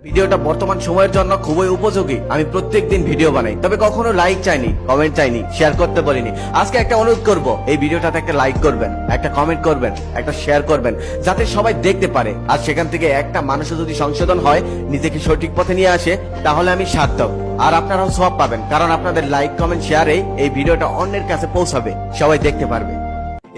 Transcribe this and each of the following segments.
ভিডিওটা বর্তমান সময়ের জন্য খুবই উপযোগী। আমি প্রত্যেকদিন ভিডিও বানাই, তবে কখনো লাইক চাইনি, কমেন্ট চাইনি, শেয়ার করতে বলিনি। আজকে একটা অনুরোধ করব, এই ভিডিওটাতে একটা লাইক করবেন, একটা কমেন্ট করবেন, একটা শেয়ার করবেন, যাতে সবাই দেখতে পারে। আর সেখান থেকে একটা মানুষও যদি সংশোধন হয়, নিজেকে সঠিক পথে নিয়ে আসে, তাহলে আমি সার্থক। আর আপনারাও সওয়াব পাবেন, কারণ আপনাদের লাইক কমেন্ট শেয়ারে এই ভিডিওটা অন্যের কাছে পৌঁছাবে, সবাই দেখতে পারবে।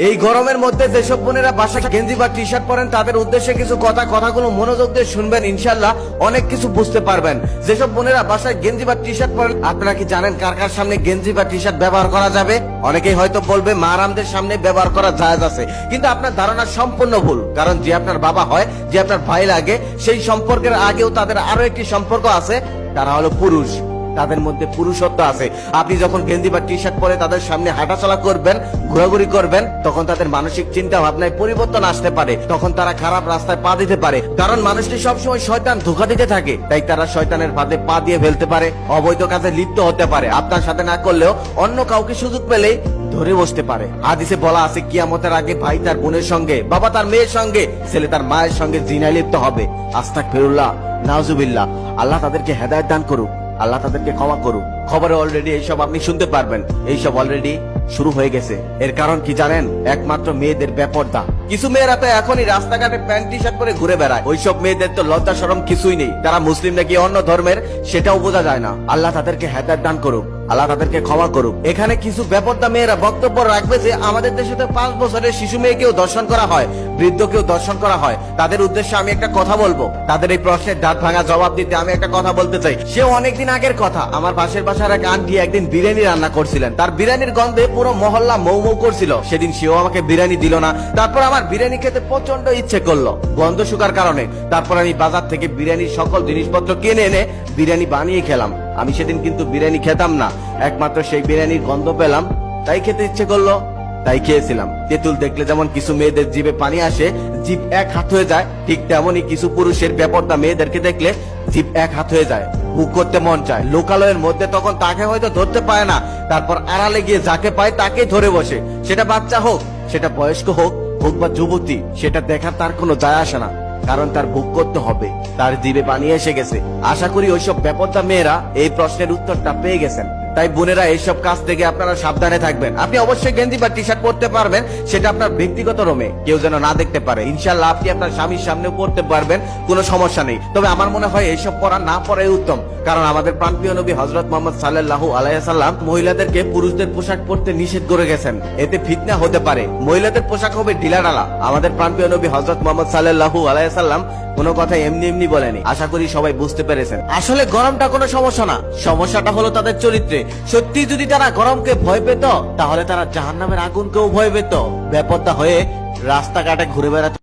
এই গরমের মধ্যে যেসব বোনেরা বাসায় গেঞ্জি বা টি শার্ট পরেন, তাদের উদ্দেশ্যে কিছু কথাগুলো মনোযোগ দিয়ে শুনবেন, ইনশাল্লাহ অনেক কিছু বুঝতে পারবেন। যেসব বোনেরা বাসায় গেঞ্জি বা টি শার্ট পরেন, আপনারা কি জানেন কার কার সামনে গেঞ্জি বা টি শার্ট ব্যবহার করা যাবে? অনেকেই হয়তো বলবে মারামদের সামনে ব্যবহার করা জায়েজ আছে, কিন্তু আপনার ধারণা সম্পূর্ণ ভুল। কারণ যে আপনার বাবা হয়, যে আপনার ভাই লাগে, সেই সম্পর্কের আগেও তাদের আরো একটি সম্পর্ক আছে, তারা হলো পুরুষ। তাদের মধ্যে পুরুষত্ব আছে। আপনি যখন গেঞ্জি বা টি শার্ট পরে তাদের সামনে হাঁটাচলা করবেন, ঘোরাঘুরি করবেন, তখন তাদের মানসিক চিন্তা ভাবনায় পরিবর্তন আসতে পারে। তখন তারা খারাপ রাস্তায় পা দিতে পারে, কারণ মানুষটি সবসময় শয়তান ধোঁকা দিতে থাকে। তাই তারা শয়তানের ফাঁদে পা দিয়ে ফেলতে পারে, অবৈধ কাজে লিপ্ত হতে পারে। আপনার সাথে না করলেও অন্য কাউকে সুযোগ পেলেই ধরে বসতে পারে। হাদিসে বলা আছে, কিয়ামতের আগে ভাই তার বোনের সঙ্গে, বাবা তার মেয়ের সঙ্গে, ছেলে তার মায়ের সঙ্গে জিনায় লিপ্ত হবে। আস্তাগফিরুল্লাহ, নাউজুবিল্লাহ। আল্লাহ তাদেরকে হেদায়েত দান করুক, আল্লাহ তাদেরকে ক্ষমা করুক। খবরে অলরেডি এইসব আপনি শুনতে পারবেন, এইসব অলরেডি শুরু হয়ে গেছে। এর কারণ কি জানেন? একমাত্র মেয়েদের বেপরদা। কিছু মেয়েরা তো এখনই রাস্তাঘাটে প্যান্ট টি শার্ট পরে ঘুরে বেড়ায়। ওইসব মেয়েদের তো লজ্জা শরম কিছুই নেই। তারা মুসলিম নাকি অন্য ধর্মের, সেটাও বোঝা যায় না। আল্লাহ তাদেরকে হেদায়েত দান করুক, আল্লাহ তাদেরকে ক্ষমা করুক। এখানে কিছু বেপরদা মেয়েরা বক্তব্য রাখবে যে আমাদের দেশে তো 5 বছরের শিশু মেয়েকেও দর্শন করা হয়, বৃদ্ধকেও দর্শন করা হয়। তাদের উদ্দেশ্যে আমি একটা কথা বলবো, তাদের এই প্রশ্নের দাঁত ভাঙা জবাব দিতে আমি একটা কথা বলতে চাই। সে অনেকদিন আগের কথা, আমার পাশের বাসার এক আন্টি একদিন বিরিয়ানি রান্না করছিলেন। তার বিরিয়ানির গন্ধে পুরো মহল্লা মৌ মৌ করছিল। সেদিন সেও আমাকে বিরিয়ানি দিল না। তারপর আমার বিরিয়ানি খেতে প্রচন্ড ইচ্ছে করলো, গন্ধ শুকার কারণে। তারপর আমি বাজার থেকে বিরিয়ানির সকল জিনিসপত্র কিনে এনে বিরিয়ানি বানিয়ে খেলাম। আমি সেদিন কিন্তু বিরিয়ানি খেতাম না, একমাত্র সেই বিরিয়ানির গন্ধ পেলাম, তাই খেতে ইচ্ছে করলো, তাই খেয়েছিলাম। তেঁতুল দেখলে যেমন কিছু মেয়েদের জিভে পানি আসে, জিভ এক হাত হয়ে যায়, ঠিক তেমনই কিছু পুরুষের বেপরদা মেয়েদেরকে দেখলে জিভ এক হাত হয়ে যায়, বুক করতে মন চায়। লোকালয়ের মধ্যে তখন তাকে হয়তো ধরতে পায় না, তারপর আড়ালে গিয়ে যাকে পায় তাকে ধরে বসে। সেটা বাচ্চা হোক, সেটা বয়স্ক হোক, হোক বা যুবতী, সেটা দেখার তার কোনো যায় আসে না, কারণ তার ভোগ করতে হবে, তার জিভে পানি এসে গেছে। আশা করি ওইসব বেপরদা মেয়েরা এই প্রশ্নের উত্তরটা পেয়ে গেছেন। তাই বোনেরা, এইসব কাজ থেকে আপনারা সাবধানে থাকবেন। আপনি অবশ্যই গেঞ্জি বা টি শার্ট পরতে পারবেন, সেটা আপনার ব্যক্তিগত রুমে কেউ যেন না দেখতে পারে। ইনশাআল্লাহ আপনি আপনার স্বামীর সামনেও পড়তে পারবেন, কোনো সমস্যা নেই। তবে আমার মনে হয় এইসব পরা না পরাই উত্তম, কারণ আমাদের প্রাণপ্রিয় নবী হযরত মুহাম্মদ সাল্লাল্লাহু আলাইহি সাল্লাম মহিলাদেরকে পুরুষদের পোশাক পরতে নিষেধ করে গেছেন। এতে ফিতনা হতে পারে, মহিলাদের পোশাক হবে ঢিলাঢালা। আমাদের প্রাণপ্রিয় নবী হযরত মুহাম্মদ সাল্লাল্লাহু আলাইহি সাল্লাম কোনো কথা এমনি এমনি বলেনি। আশা করি সবাই বুঝতে পেরেছেন। আসলে গরমটা কোনো সমস্যা না, সমস্যাটা হলো তাদের চরিত্রে। সত্যি যদি তারা গরমকে ভয় পেত, তাহলে তারা জাহান্নামের আগুনকেও ভয় পেত। বেপরদা হয়ে রাস্তাঘাটে ঘুরে বেড়াতে